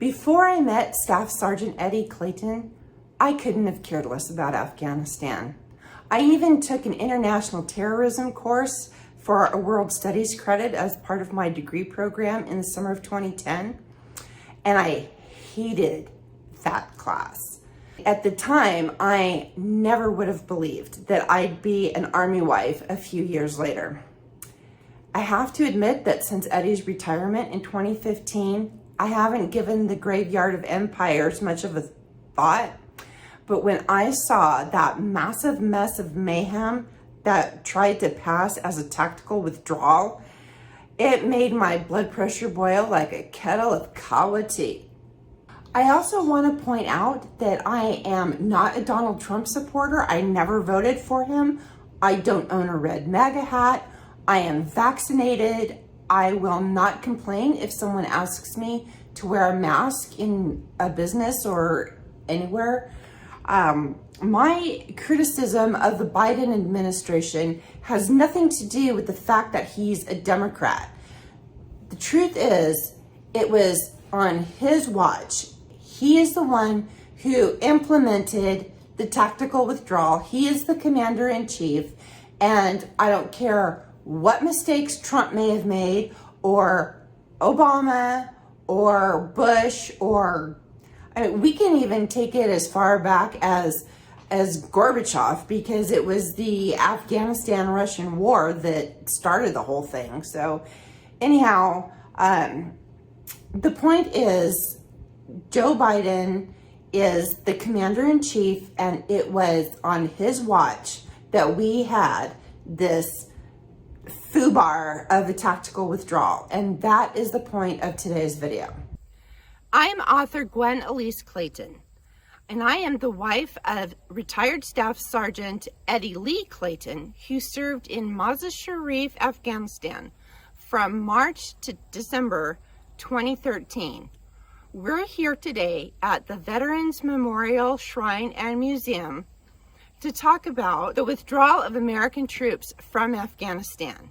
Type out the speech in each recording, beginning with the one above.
Before I met Staff Sergeant Eddie Clayton, I couldn't have cared less about Afghanistan. I even took an international terrorism course for a World Studies credit as part of my degree program in the summer of 2010, and I hated that class. At the time, I never would have believed that I'd be an Army wife a few years later. I have to admit that since Eddie's retirement in 2015, I haven't given the graveyard of empires much of a thought, but when I saw that massive mess of mayhem that tried to pass as a tactical withdrawal, it made my blood pressure boil like a kettle of kawa tea. I also want to point out that I am not a Donald Trump supporter. I never voted for him. I don't own a red MAGA hat. I am vaccinated. I will not complain if someone asks me to wear a mask in a business or anywhere. My criticism of the Biden administration has nothing to do with the fact that he's a Democrat. The truth is, it was on his watch. He is the one who implemented the tactical withdrawal. He is the commander-in-chief, and I don't care what mistakes Trump may have made, or Obama, or Bush, or we can even take it as far back as Gorbachev, because it was the Afghanistan-Russian war that started the whole thing. So anyhow, the point is, Joe Biden is the commander-in-chief, and it was on his watch that we had this foobar of a tactical withdrawal, and that is the point of today's video. I am author Gwen Alyce Clayton, and I am the wife of retired Staff Sergeant Eddie Lee Clayton, who served in Mazar-i-Sharif, Afghanistan from March to December 2013. We're here today at the Veterans Memorial Shrine and Museum to talk about the withdrawal of American troops from Afghanistan.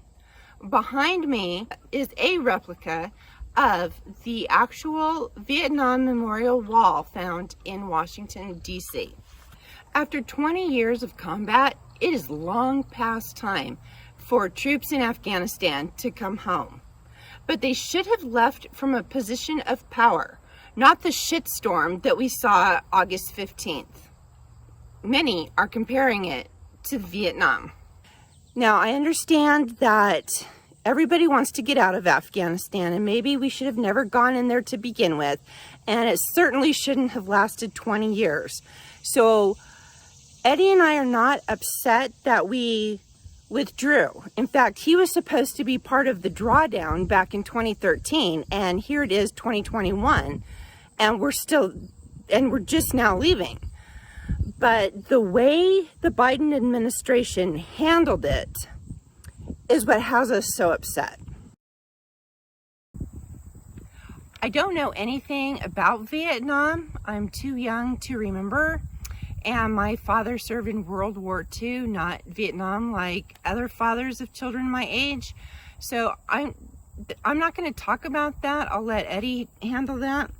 Behind me is a replica of the actual Vietnam Memorial Wall found in Washington, D.C. After 20 years of combat, it is long past time for troops in Afghanistan to come home. But they should have left from a position of power, not the shitstorm that we saw August 15th. Many are comparing it to Vietnam. Now, I understand that everybody wants to get out of Afghanistan, and maybe we should have never gone in there to begin with, and it certainly shouldn't have lasted 20 years. So Eddie and I are not upset that we withdrew. In fact, he was supposed to be part of the drawdown back in 2013, and here it is 2021, and we're just now leaving. But the way the Biden administration handled it is what has us so upset. I don't know anything about Vietnam. I'm too young to remember. And my father served in World War II, not Vietnam, like other fathers of children my age. So I'm not going to talk about that. I'll let Eddie handle that.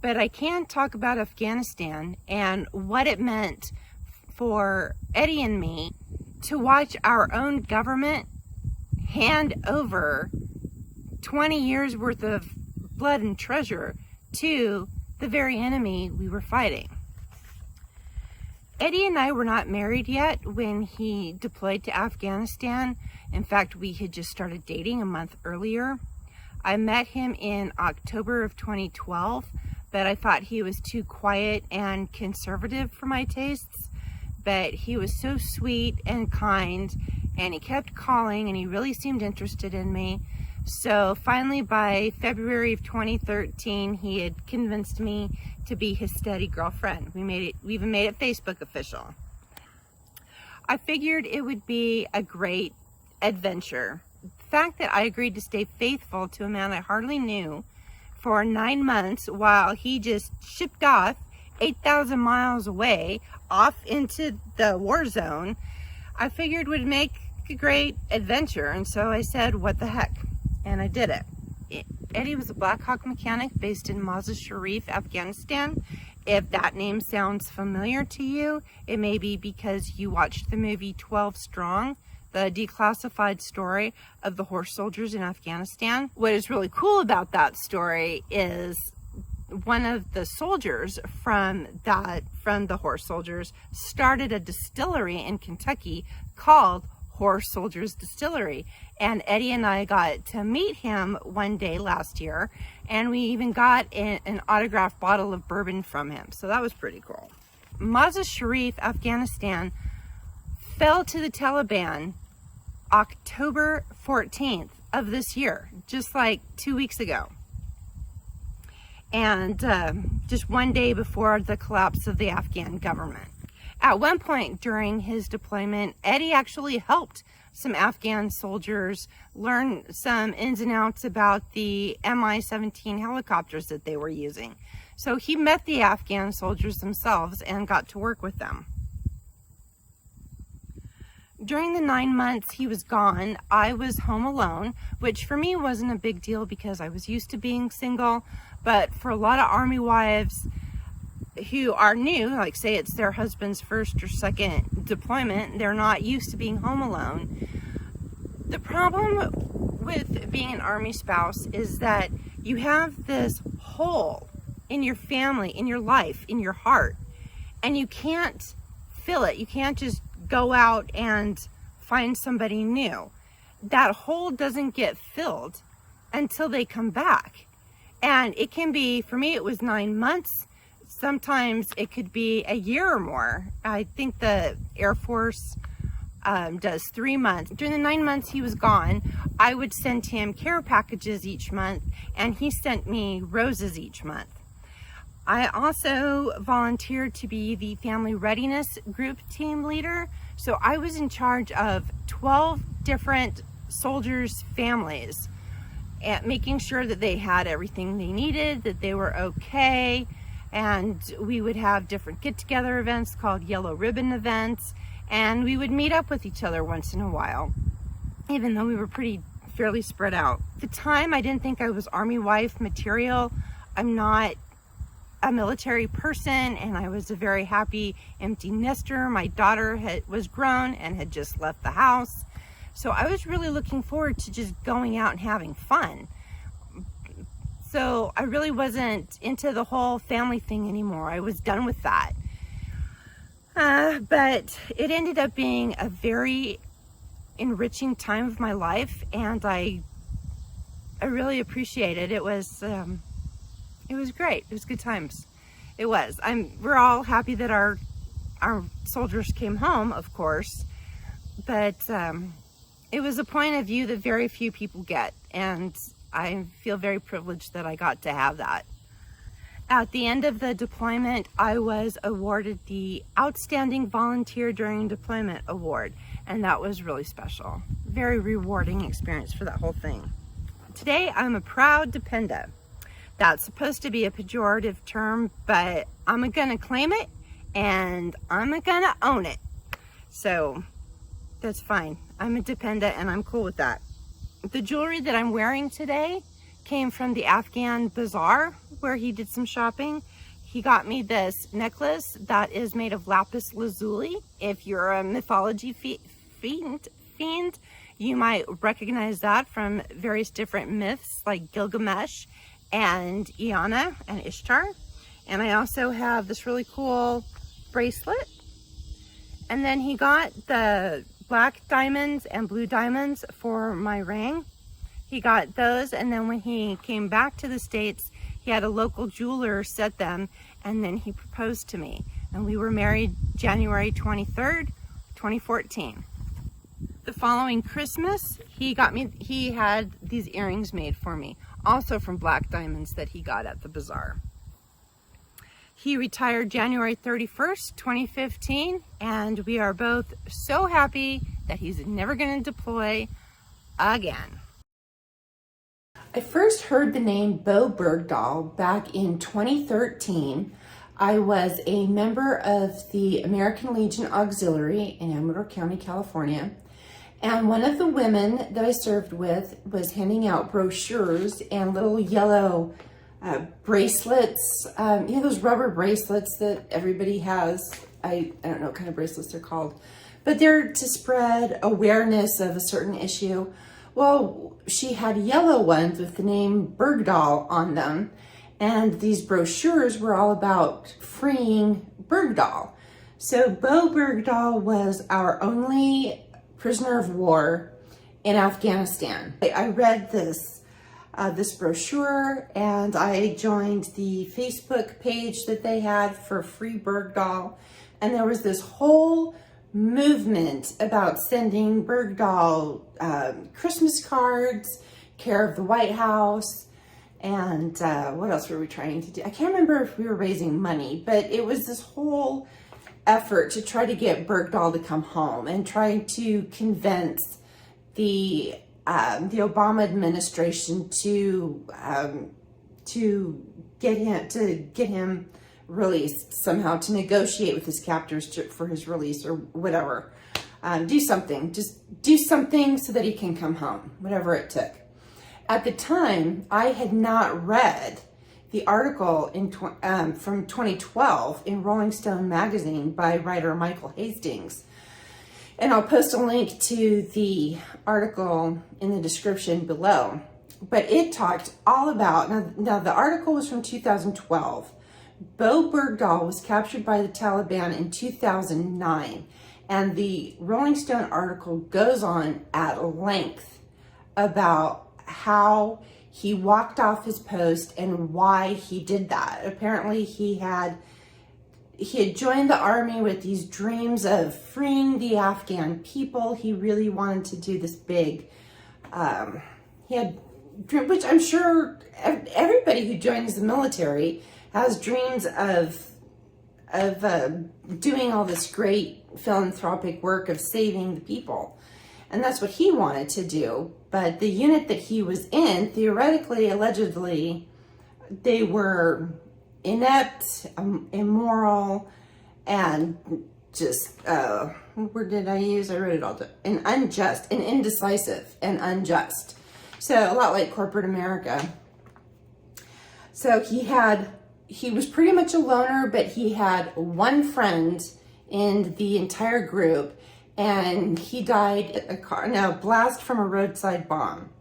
But I can talk about Afghanistan and what it meant for Eddie and me to watch our own government hand over 20 years worth of blood and treasure to the very enemy we were fighting. Eddie and I were not married yet when he deployed to Afghanistan. In fact, we had just started dating a month earlier. I met him in October of 2012, but I thought he was too quiet and conservative for my tastes. But he was so sweet and kind, and he kept calling, and he really seemed interested in me. So finally, by February of 2013, he had convinced me to be his steady girlfriend. We even made it Facebook official. I figured it would be a great adventure. The fact that I agreed to stay faithful to a man I hardly knew for 9 months while he just shipped off 8,000 miles away, off into the war zone, I figured would make a great adventure. And so I said, what the heck? And I did it. Eddie was a Black Hawk mechanic based in Mazar-i-Sharif, Afghanistan. If that name sounds familiar to you, it may be because you watched the movie 12 Strong, the declassified story of the horse soldiers in Afghanistan. What is really cool about that story is one of the soldiers from the horse soldiers started a distillery in Kentucky called Horse Soldiers Distillery, and Eddie and I got to meet him one day last year, and we even got an autographed bottle of bourbon from him, so that was pretty cool. Mazar-i-Sharif, Afghanistan fell to the Taliban October 14th of this year, just like 2 weeks ago, and just one day before the collapse of the Afghan government. At one point during his deployment, Eddie actually helped some Afghan soldiers learn some ins and outs about the Mi-17 helicopters that they were using. So he met the Afghan soldiers themselves and got to work with them. During the 9 months he was gone, I was home alone, which for me wasn't a big deal because I was used to being single, but for a lot of Army wives who are new, like say it's their husband's first or second deployment, they're not used to being home alone. The problem with being an Army spouse is that you have this hole in your family, in your life, in your heart, and you can't fill it. You can't just go out and find somebody new. That hole doesn't get filled until they come back. And it can be, for me it was 9 months. Sometimes it could be a year or more. I think the Air Force does 3 months. During the 9 months he was gone, I would send him care packages each month, and he sent me roses each month. I also volunteered to be the family readiness group team leader. So I was in charge of 12 different soldiers' families, and making sure that they had everything they needed, that they were okay. And we would have different get-together events called yellow ribbon events, and we would meet up with each other once in a while, even though we were fairly spread out. At the time, I didn't think I was Army wife material. I'm not a military person, and I was a very happy empty nester. My daughter was grown and had just left the house, so I was really looking forward to just going out and having fun. So I really wasn't into the whole family thing anymore. I was done with that. But it ended up being a very enriching time of my life, and I really appreciate it. It was great. It was good times. It was. We're all happy that our soldiers came home, of course, but it was a point of view that very few people get, and I feel very privileged that I got to have that. At the end of the deployment, I was awarded the Outstanding Volunteer During Deployment Award, and that was really special. Very rewarding experience for that whole thing. Today, I'm a proud Dependa. That's supposed to be a pejorative term, but I'm gonna claim it, and I'm gonna own it. So that's fine. I'm a Dependa, and I'm cool with that. The jewelry that I'm wearing today came from the Afghan bazaar where he did some shopping. He got me this necklace that is made of lapis lazuli. If you're a mythology fiend, you might recognize that from various different myths like Gilgamesh and Iana and Ishtar. And I also have this really cool bracelet. And then he got the black diamonds and blue diamonds for my ring. He got those, and then when he came back to the States, he had a local jeweler set them, and then he proposed to me. And we were married January 23rd, 2014. The following Christmas, he had these earrings made for me, also from black diamonds that he got at the bazaar. He retired January 31st, 2015, and we are both so happy that he's never going to deploy again. I first heard the name Bowe Bergdahl back in 2013. I was a member of the American Legion Auxiliary in Amador County, California, And one of the women that I served with was handing out brochures and little yellow bracelets, those rubber bracelets that everybody has. I don't know what kind of bracelets they're called, but they're to spread awareness of a certain issue. Well, she had yellow ones with the name Bergdahl on them, and these brochures were all about freeing Bergdahl. So Bowe Bergdahl was our only prisoner of war in Afghanistan. I read this brochure, and I joined the Facebook page that they had for Free Bergdahl, and there was this whole movement about sending Bergdahl Christmas cards, care of the White House, and what else were we trying to do? I can't remember if we were raising money, but it was this whole effort to try to get Bergdahl to come home and trying to convince the Obama administration to get him released somehow, to negotiate with his captors for his release or whatever. Do something, just do something so that he can come home, whatever it took. At the time, I had not read the article from 2012 in Rolling Stone magazine by writer Michael Hastings. And I'll post a link to the article in the description below. But it talked all about, now the article was from 2012. Bowe Bergdahl was captured by the Taliban in 2009. And the Rolling Stone article goes on at length about how he walked off his post and why he did that. Apparently he had joined the army with these dreams of freeing the Afghan people. He really wanted to do this big, which I'm sure everybody who joins the military has dreams of doing all this great philanthropic work of saving the people. And that's what he wanted to do. But the unit that he was in, theoretically, allegedly, they were inept, immoral, and just, what word did I use? I wrote it all down. And unjust, and indecisive, and unjust. So a lot like corporate America. So he was pretty much a loner, but he had one friend in the entire group, and he died in a blast from a roadside bomb.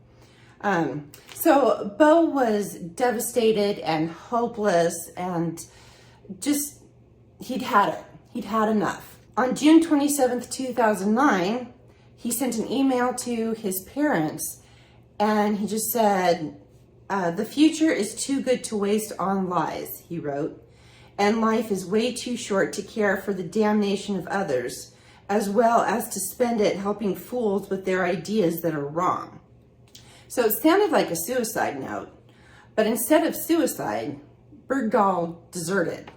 So Bowe was devastated and hopeless, and just, he'd had it. He'd had enough. On June 27th, 2009, he sent an email to his parents, and he just said, the future is too good to waste on lies, he wrote, and life is way too short to care for the damnation of others, as well as to spend it helping fools with their ideas that are wrong. So it sounded like a suicide note, but instead of suicide, Bergdahl deserted.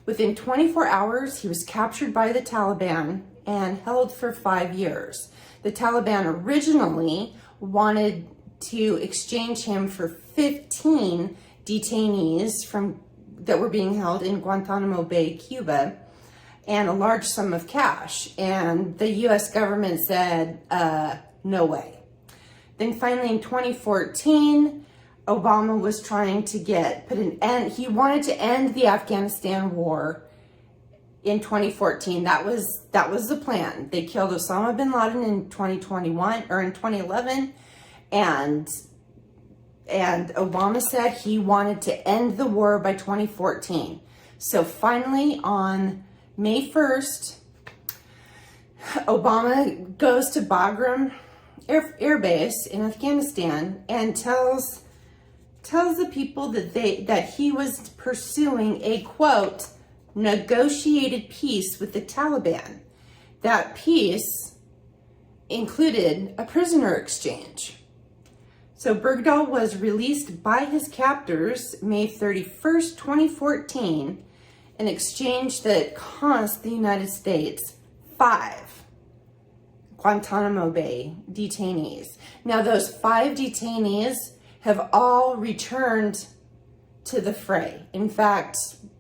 Within 24 hours, he was captured by the Taliban and held for 5 years. The Taliban originally wanted to exchange him for 15 detainees that were being held in Guantanamo Bay, Cuba, and a large sum of cash. And the US government said, no way. Then finally in 2014, Obama was trying to put an end, he wanted to end the Afghanistan war in 2014. That was the plan. They killed Osama bin Laden in 2021 or in 2011, and Obama said he wanted to end the war by 2014. So finally on May 1st, Obama goes to Bagram Air Base in Afghanistan and tells the people that he was pursuing a, quote, negotiated peace with the Taliban. That peace included a prisoner exchange. So Bergdahl was released by his captors May 31st, 2014, an exchange that cost the United States 5 Guantanamo Bay detainees. Now those 5 detainees have all returned to the fray. In fact,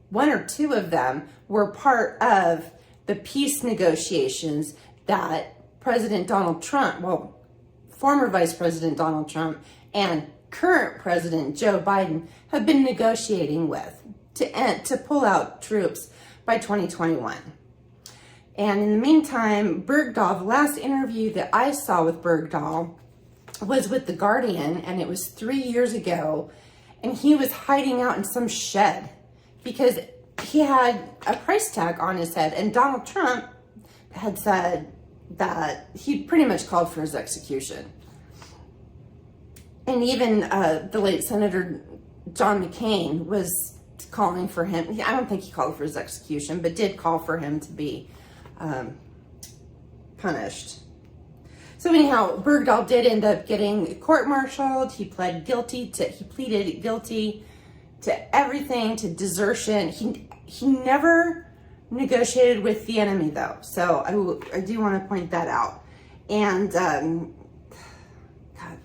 1 or 2 of them were part of the peace negotiations that President Donald Trump, well, former Vice President Donald Trump and current President Joe Biden have been negotiating with to pull out troops by 2021. And in the meantime, Bergdahl, the last interview that I saw with Bergdahl was with The Guardian, and it was 3 years ago, and he was hiding out in some shed because he had a price tag on his head, and Donald Trump had said that he pretty much called for his execution. And even the late Senator John McCain was calling for him. I don't think he called for his execution, but did call for him to be punished. So anyhow, Bergdahl did end up getting court-martialed. He pleaded guilty to everything, to desertion. He never negotiated with the enemy, though. So I do want to point that out. And God,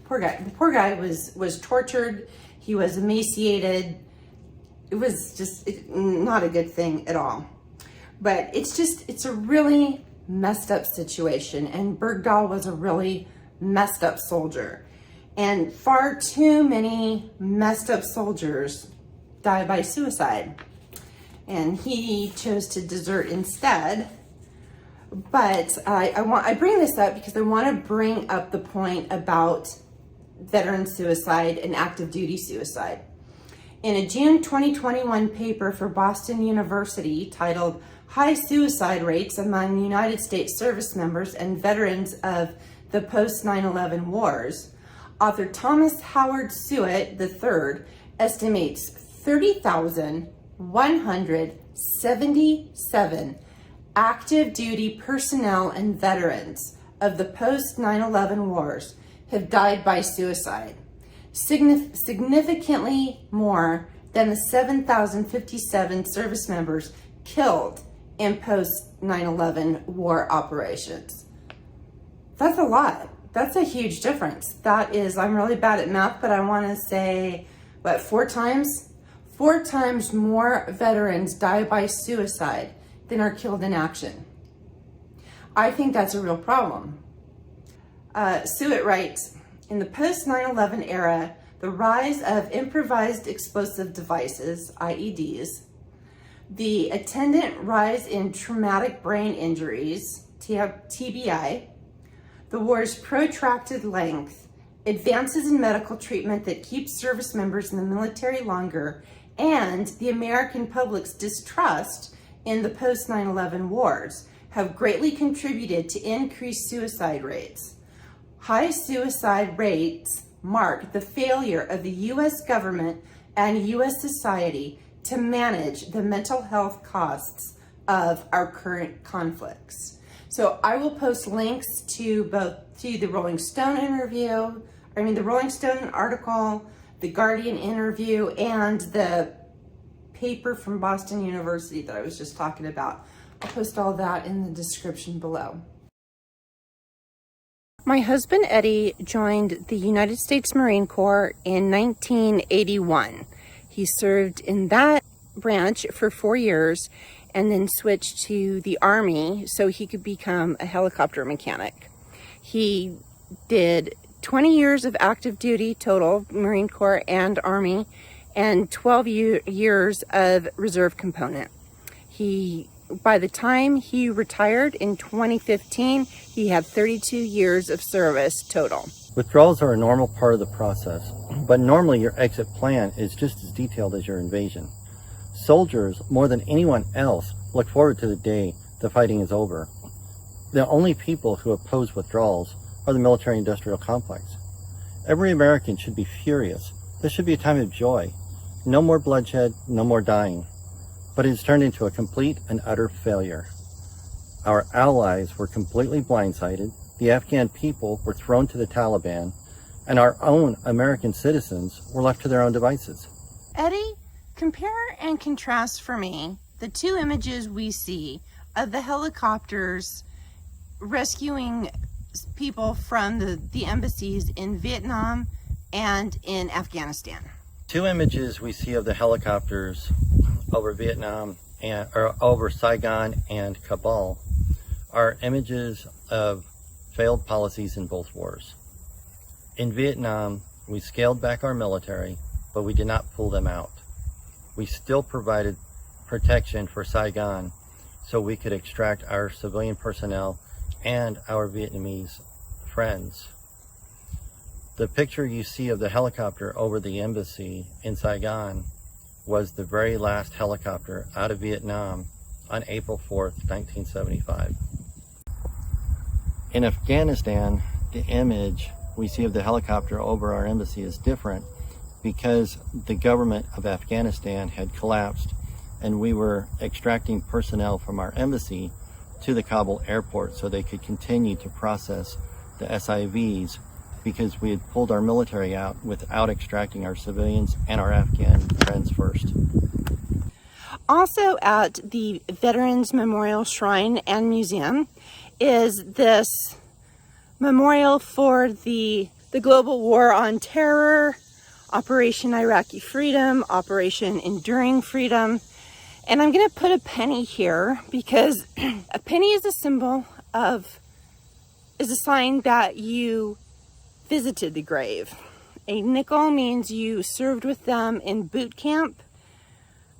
poor guy. The poor guy was tortured. He was emaciated. It was just not a good thing at all. But it's a really messed up situation, and Bergdahl was a really messed up soldier. And far too many messed up soldiers die by suicide. And he chose to desert instead. But I bring this up because I want to bring up the point about veteran suicide and active duty suicide. In a June 2021 paper for Boston University titled High Suicide Rates Among United States Service Members and Veterans of the Post 9/11 Wars, author Thomas Howard Suett III estimates 30,177 active duty personnel and veterans of the post 9/11 wars have died by suicide, significantly more than the 7,057 service members killed in post 9/11 war operations. That's a lot. That's a huge difference. That is, I'm really bad at math, but I want to say, what, 4 times? 4 times more veterans die by suicide than are killed in action. I think that's a real problem. Suett writes, in the post 9/11 era, the rise of improvised explosive devices, IEDs, the attendant rise in traumatic brain injuries, TBI, the war's protracted length, advances in medical treatment that keeps service members in the military longer, and the American public's distrust in the post 9/11 wars have greatly contributed to increased suicide rates. High suicide rates mark the failure of the U.S. government and U.S. society to manage the mental health costs of our current conflicts. So I will post links to the Rolling Stone the Rolling Stone article, the Guardian interview, and the paper from Boston University that I was just talking about. I'll post all that in the description below. My husband Eddie joined the United States Marine Corps in 1981. He served in that branch for 4 years and then switched to the Army so he could become a helicopter mechanic. He did 20 years of active duty total, Marine Corps and Army, and 12 years of reserve component. By the time he retired in 2015, he had 32 years of service total. Withdrawals are a normal part of the process, but normally your exit plan is just as detailed as your invasion. Soldiers, more than anyone else, look forward to the day the fighting is over. The only people who oppose withdrawals are the military-industrial complex. Every American should be furious. This should be a time of joy. No more bloodshed, no more dying. But it has turned into a complete and utter failure. Our allies were completely blindsided, the Afghan people were thrown to the Taliban, and our own American citizens were left to their own devices. Eddie, compare and contrast for me the 2 images we see of the helicopters rescuing people from the embassies in Vietnam and in Afghanistan. 2 images we see of the helicopters over Vietnam or over Saigon and Kabul are images of failed policies in both wars. In Vietnam, we scaled back our military, but we did not pull them out. We still provided protection for Saigon so we could extract our civilian personnel and our Vietnamese friends. The picture you see of the helicopter over the embassy in Saigon was the very last helicopter out of Vietnam on April 4th, 1975. In Afghanistan, the image we see of the helicopter over our embassy is different because the government of Afghanistan had collapsed and we were extracting personnel from our embassy to the Kabul airport so they could continue to process the SIVs because we had pulled our military out without extracting our civilians and our Afghan friends first. Also at the Veterans Memorial Shrine and Museum is this memorial for the global war on terror, Operation Iraqi Freedom, Operation Enduring Freedom. And I'm going to put a penny here because a penny is a symbol is a sign that you visited the grave. A nickel means you served with them in boot camp.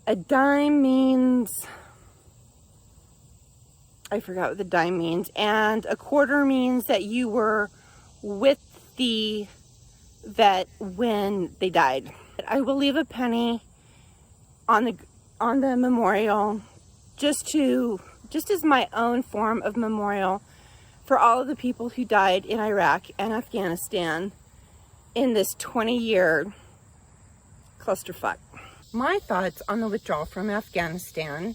A dime means, I forgot what the dime means. And a quarter means that you were with the vet when they died. I will leave a penny on the memorial just as my own form of memorial for all of the people who died in Iraq and Afghanistan in this 20-year clusterfuck. My thoughts on the withdrawal from Afghanistan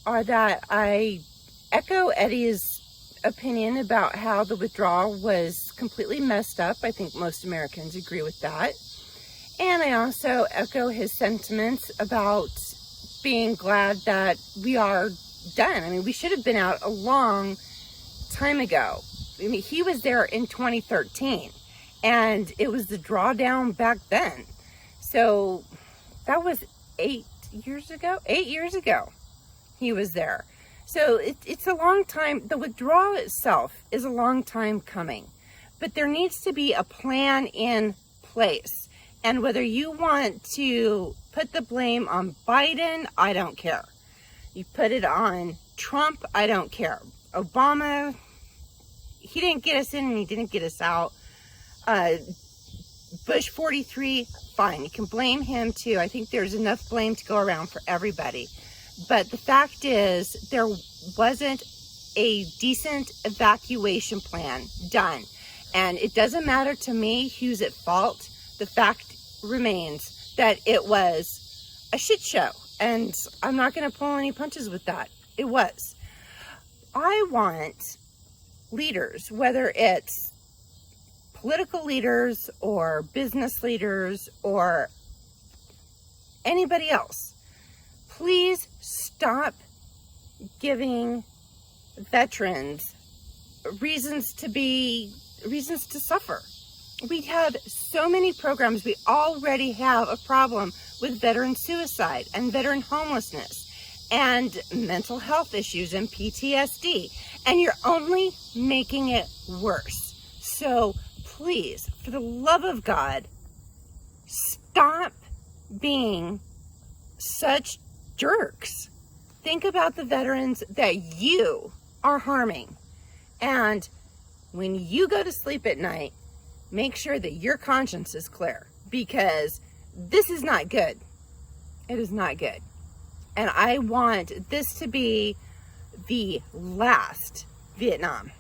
are that I echo Eddie's opinion about how the withdrawal was completely messed up. I think most Americans agree with that. And I also echo his sentiments about being glad that we are done. I mean, we should have been out a long time ago. I mean, he was there in 2013 and it was the drawdown back then. So that was 8 years ago. 8 years ago he was there. So it's a long time. The withdrawal itself is a long time coming, but there needs to be a plan in place. And whether you want to put the blame on Biden, I don't care. You put it on Trump, I don't care. Obama, he didn't get us in and he didn't get us out. Bush 43, fine. You can blame him too. I think there's enough blame to go around for everybody. But the fact is, there wasn't a decent evacuation plan done. And it doesn't matter to me who's at fault. The fact remains that it was a shit show. And I'm not going to pull any punches with that. It was. I want leaders, whether it's political leaders or business leaders or anybody else, please stop giving veterans reasons to suffer. We have so many programs. We already have a problem with veteran suicide and veteran homelessness and mental health issues and PTSD, and you're only making it worse. So please, for the love of God, stop being such jerks. Think about the veterans that you are harming. And when you go to sleep at night, make sure that your conscience is clear, because this is not good. It is not good. And I want this to be the last Vietnam.